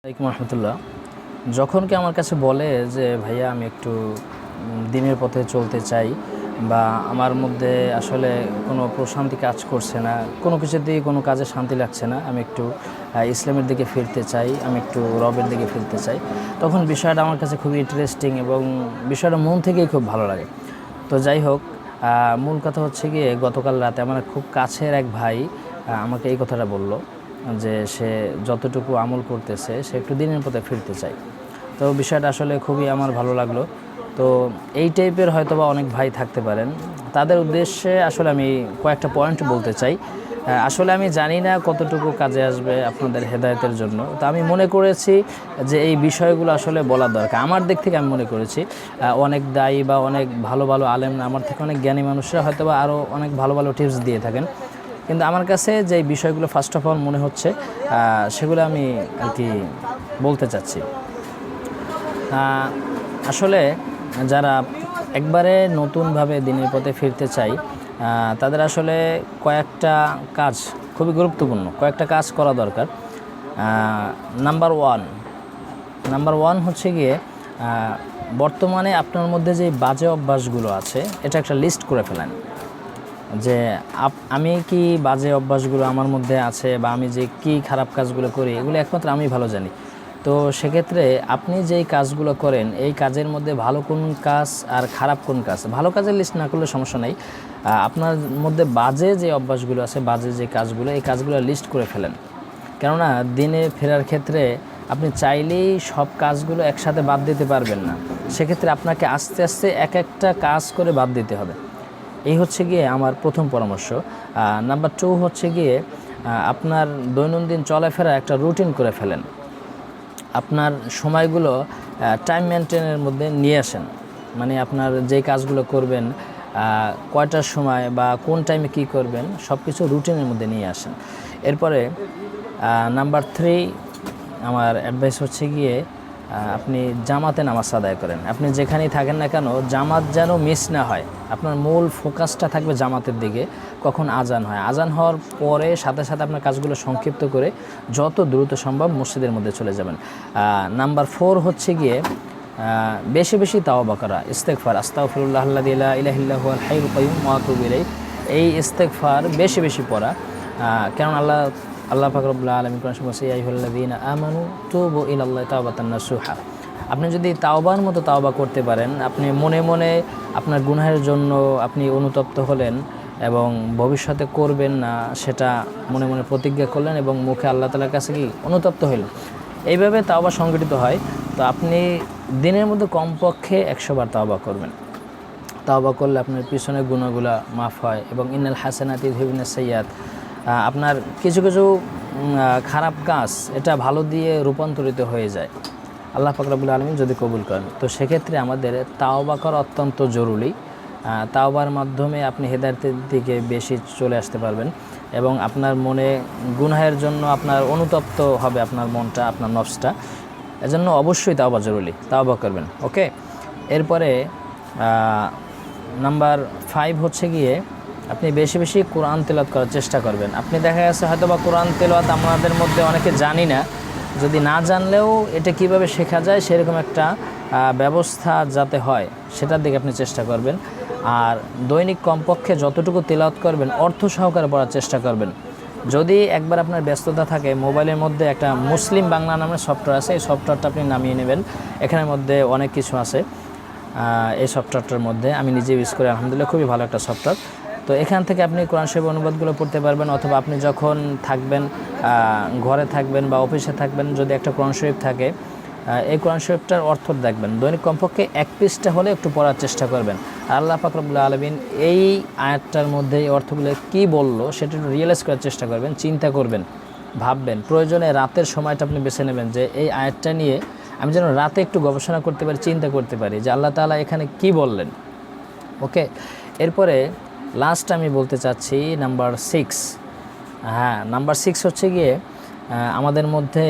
আসসালামু রহমতুল্লাহ। যখন কি আমার কাছে বলে যে ভাইয়া আমি একটু দিনের পথে চলতে চাই, বা আমার মধ্যে আসলে কোনো প্রশান্তি কাজ করছে না, কোনো কিছুতেই কোনো কাজে শান্তি লাগছে না, আমি একটু ইসলামের দিকে ফিরতে চাই, আমি একটু রবের দিকে ফিরতে চাই, তখন বিষয়টা আমার কাছে খুবই ইন্টারেস্টিং এবং বিষয়টা মন থেকেই খুব ভালো লাগে। তো যাই হোক, মূল কথা হচ্ছে গিয়ে গতকাল রাতে আমার খুব কাছের এক ভাই আমাকে এই কথাটা বলল যে সে যতটুকু আমল করতেছে সে একটু দিনের পথে ফিরতে চায়। তো বিষয়টা আসলে খুবই আমার ভালো লাগলো। তো এই টাইপের হয়তোবা অনেক ভাই থাকতে পারেন, তাদের উদ্দেশ্যে আসলে আমি কয়েকটা পয়েন্ট বলতে চাই। আসলে আমি জানি না কতটুকু কাজে আসবে আপনাদের হেদায়েতের জন্য, তো আমি মনে করেছি যে এই বিষয়গুলো আসলে বলা দরকার। আমার দিক থেকে আমি মনে করেছি অনেক দায়ী বা অনেক ভালো ভালো আলেম, আমার থেকে অনেক জ্ঞানী মানুষরা হয়তোবা আরও অনেক ভালো ভালো টিপস দিয়ে থাকেন, কিন্তু আমার কাছে যে বিষয়গুলো ফার্স্ট অফ অল মনে হচ্ছে সেগুলো আমি আর কি বলতে চাচ্ছি। আসলে যারা একবারে নতুনভাবে দিনের পথে ফিরতে চাই, তাদের আসলে কয়েকটা কাজ খুবই গুরুত্বপূর্ণ, কয়েকটা কাজ করা দরকার। নাম্বার ওয়ান হচ্ছে গিয়ে বর্তমানে আপনার মধ্যে যে বাজে অভ্যাসগুলো আছে এটা একটা লিস্ট করে ফেলেন, যে আমি কি বাজে অভ্যাসগুলো আমার মধ্যে আছে, বা আমি যে কি খারাপ কাজগুলো করি এগুলো একমাত্র আমি ভালো জানি। তো সেক্ষেত্রে আপনি যেই কাজগুলো করেন এই কাজের মধ্যে ভালো কোন কাজ আর খারাপ কোন কাজ, ভালো কাজের লিস্ট না করলে সমস্যা নেই, আপনার মধ্যে বাজে যে অভ্যাসগুলো আছে, বাজে যে কাজগুলো, এই কাজগুলো লিস্ট করে ফেলেন। কেননা দিনে ফেরার ক্ষেত্রে আপনি চাইলেই সব কাজগুলো একসাথে বাদ দিতে পারবেন না, সেক্ষেত্রে আপনাকে আস্তে আস্তে এক একটা কাজ করে বাদ দিতে হবে। এই হচ্ছে গিয়ে আমার প্রথম পরামর্শ। নাম্বার টু হচ্ছে গিয়ে আপনার দৈনন্দিন চলাফেরা একটা রুটিন করে ফেলেন। আপনার সময়গুলো টাইম মেনটেনের মধ্যে নিয়ে আসেন, মানে আপনার যে কাজগুলো করবেন কয়টার সময় বা কোন টাইমে কি করবেন সব কিছু রুটিনের মধ্যে নিয়ে আসেন। এরপরে নাম্বার থ্রি, আমার অ্যাডভাইস হচ্ছে গিয়ে আপনি জামাতে নামাজ আদায় করেন। আপনি যেখানেই থাকেন না কেন জামাত যেন মিস না হয়, আপনার মূল ফোকাসটা থাকবে জামাতের দিকে। কখন আজান হয়, আজান হওয়ার পরে সাথে সাথে আপনার কাজগুলো সংক্ষিপ্ত করে যত দ্রুত সম্ভব মসজিদের মধ্যে চলে যাবেন। নাম্বার ফোর হচ্ছে গিয়ে বেশি বেশি তাওবা করা, ইস্তেগফার, আস্তাগফিরুল্লাহ আল্লাযী লা ইলাহা ইল্লা হুয়াল হাইয়ুল কাইয়্যুম ওয়া আতুবু ইলাইহি, এই ইস্তেগফার বেশি বেশি পড়া। কারণ আল্লাহ পাক রব্বুল আলামিন কোরআনে বলেছেন ইয়া আইয়ুহাল্লাযীনা আমানু তুবু ইলাল্লাহি তাওবাতান নাসুহা। আপনি যদি তাওবার মতো তাওবা করতে পারেন, আপনি মনে মনে আপনার গুনাহের জন্য আপনি অনুতপ্ত হলেন এবং ভবিষ্যতে করবেন না সেটা মনে মনে প্রতিজ্ঞা করলেন এবং মুখে আল্লাহ তাআলার কাছে কি অনুতপ্ত হলেন, এইভাবে তাওবা সংগঠিত হয়। তো আপনি দিনের মধ্যে কমপক্ষে 100 বার তাওবা করবেন। তাওবা করলে আপনার পিছনের গুনাহগুলো মাফ হয় এবং ইন্নাল হাসানাতি ইউযহিবুনাস সাইয়্যাত, আপনার কিছু কিছু খারাপ কাজ এটা ভালো দিয়ে রূপান্তরিত হয়ে যায়, আল্লাহ পাক রব্বুল আলামিন যদি কবুল করেন। তো সেক্ষেত্রে আমাদের তাওবা করা অত্যন্ত জরুরি। তাওবার মাধ্যমে আপনি হেদায়েতের দিকে বেশি চলে আসতে পারবেন এবং আপনার মনে গুনাহের জন্য আপনার অনুতপ্ত হবে আপনার মনটা, আপনার নফসটা। এজন্য অবশ্যই তাওবা জরুরি, তাওবা করবেন। ওকে, এরপরে নাম্বার 5 হচ্ছে গিয়ে আপনি বেশি বেশি কোরআন তেলাওয়াত করার চেষ্টা করবেন। আপনি দেখা গেছে হয়তো বা কোরআন তেলাওয়াত আমাদের মধ্যে অনেকে জানি না, যদি না জানলেও এটা কিভাবে শেখা যায় সেরকম একটা ব্যবস্থা যাতে হয় সেটার দিকে আপনি চেষ্টা করবেন। আর দৈনিক কমপক্ষে যতটুকু তেলাওয়াত করবেন অর্থ সহকারে পড়ার চেষ্টা করবেন। যদি একবার আপনার ব্যস্ততা থাকে, মোবাইলের মধ্যে একটা মুসলিম বাংলা নামের সফটওয়্যার আছে, এই সফটওয়্যারটা আপনি নামিয়ে নেবেন। এখানের মধ্যে অনেক কিছু আছে। এই সফটওয়্যারটার মধ্যে আমি নিজে ইউজ করি, আলহামদুলিল্লাহ খুবই ভালো একটা সফটওয়্যার। তো এখান থেকে আপনি কোরআন শরীফ অনুবাদগুলো পড়তে পারবেন, অথবা আপনি যখন থাকবেন ঘরে থাকবেন বা অফিসে থাকবেন, যদি একটা কোরআন শরীফ থাকে এই কোরআন শরীফটার অর্থ দেখবেন, দৈনিক কমপক্ষে 1 পৃষ্ঠা হলে একটু পড়ার চেষ্টা করবেন। আল্লাহ পাক রব্বুল আলামিন এই আয়াতটার মধ্যে এই অর্থগুলো কী বললো সেটা একটু রিয়েলাইজ করার চেষ্টা করবেন, চিন্তা করবেন, ভাববেন। প্রয়োজনে রাতের সময়টা আপনি বেছে নেবেন যে এই আয়াতটা নিয়ে আমি যেন রাতে একটু গবেষণা করতে পারি, চিন্তা করতে পারি যে আল্লাহ তাআলা এখানে কি বললেন। ওকে, এরপরে লাস্ট আমি বলতে চাচ্ছি নাম্বার 6। নাম্বার 6 হচ্ছে গিয়ে আমাদের মধ্যে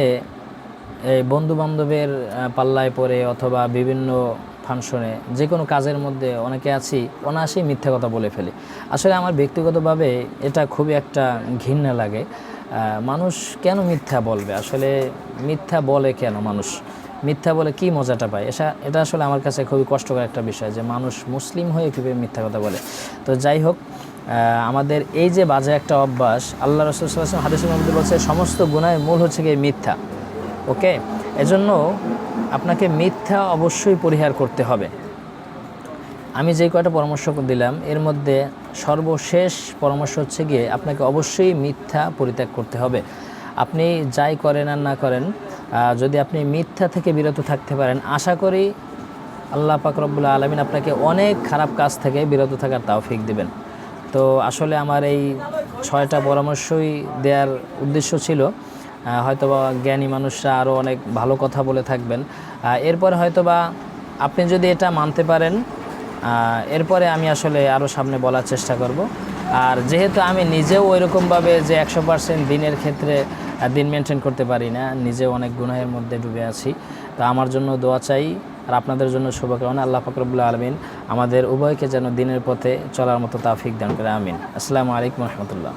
এই বন্ধুবান্ধবের পাল্লায় পড়ে অথবা বিভিন্ন ফাংশনে যে কোনো কাজের মধ্যে অনেকে আছি অনায়াসেই মিথ্যা কথা বলে ফেলি। আসলে আমার ব্যক্তিগতভাবে এটা খুবই একটা ঘৃণা লাগে। মানুষ কেন মিথ্যা বলবে, আসলে মিথ্যা বলে কেন মানুষ, মিথ্যা বলে কি মজাটা পায়, এটা আসলে আমার কাছে খুবই কষ্টকর একটা বিষয় যে মানুষ মুসলিম হয়ে কীভাবে মিথ্যা কথা বলে। তো যাই হোক, আমাদের এই যে বাজে একটা অভ্যাস, আল্লাহ রাসূল সাল্লাল্লাহু আলাইহি ওয়াসাল্লাম হাদিসের মধ্যে বলছে সমস্ত গুনাহের মূল হচ্ছে গিয়ে মিথ্যা। ওকে, এজন্য আপনাকে মিথ্যা অবশ্যই পরিহার করতে হবে। আমি যেই কয়টা পরামর্শ দিলাম এর মধ্যে সর্বশেষ পরামর্শ হচ্ছে গিয়ে আপনাকে অবশ্যই মিথ্যা পরিত্যাগ করতে হবে। আপনি যাই করেন আর না করেন, যদি আপনি মিথ্যা থেকে বিরত থাকতে পারেন, আশা করি আল্লাহ পাক রব্বুল আলামিন আপনাকে অনেক খারাপ কাজ থেকে বিরত থাকার তৌফিক দিবেন। তো আসলে আমার এই 6টা পরামর্শই দেওয়ার উদ্দেশ্য ছিল। হয়তোবা জ্ঞানী মানুষরা আরও অনেক ভালো কথা বলে থাকবেন। এরপরে হয়তোবা আপনি যদি এটা মানতে পারেন, এরপরে আমি আসলে আরও সামনে বলার চেষ্টা করব। আর যেহেতু আমি নিজেও ওইরকমভাবে যে 100% দিনের ক্ষেত্রে দিন মেনটেন করতে পারি না, নিজেও অনেক গুনাহের মধ্যে ডুবে আছি, তো আমার জন্য দোয়া চাই আর আপনাদের জন্য শুভকামনা। আল্লাহ পাক রব্বুল আলামিন আমাদের উভয়কে যেন দিনের পথে চলার মতো তৌফিক দান করে, আমিন। আসসালামু আলাইকুম ওয়া রাহমাতুল্লাহ।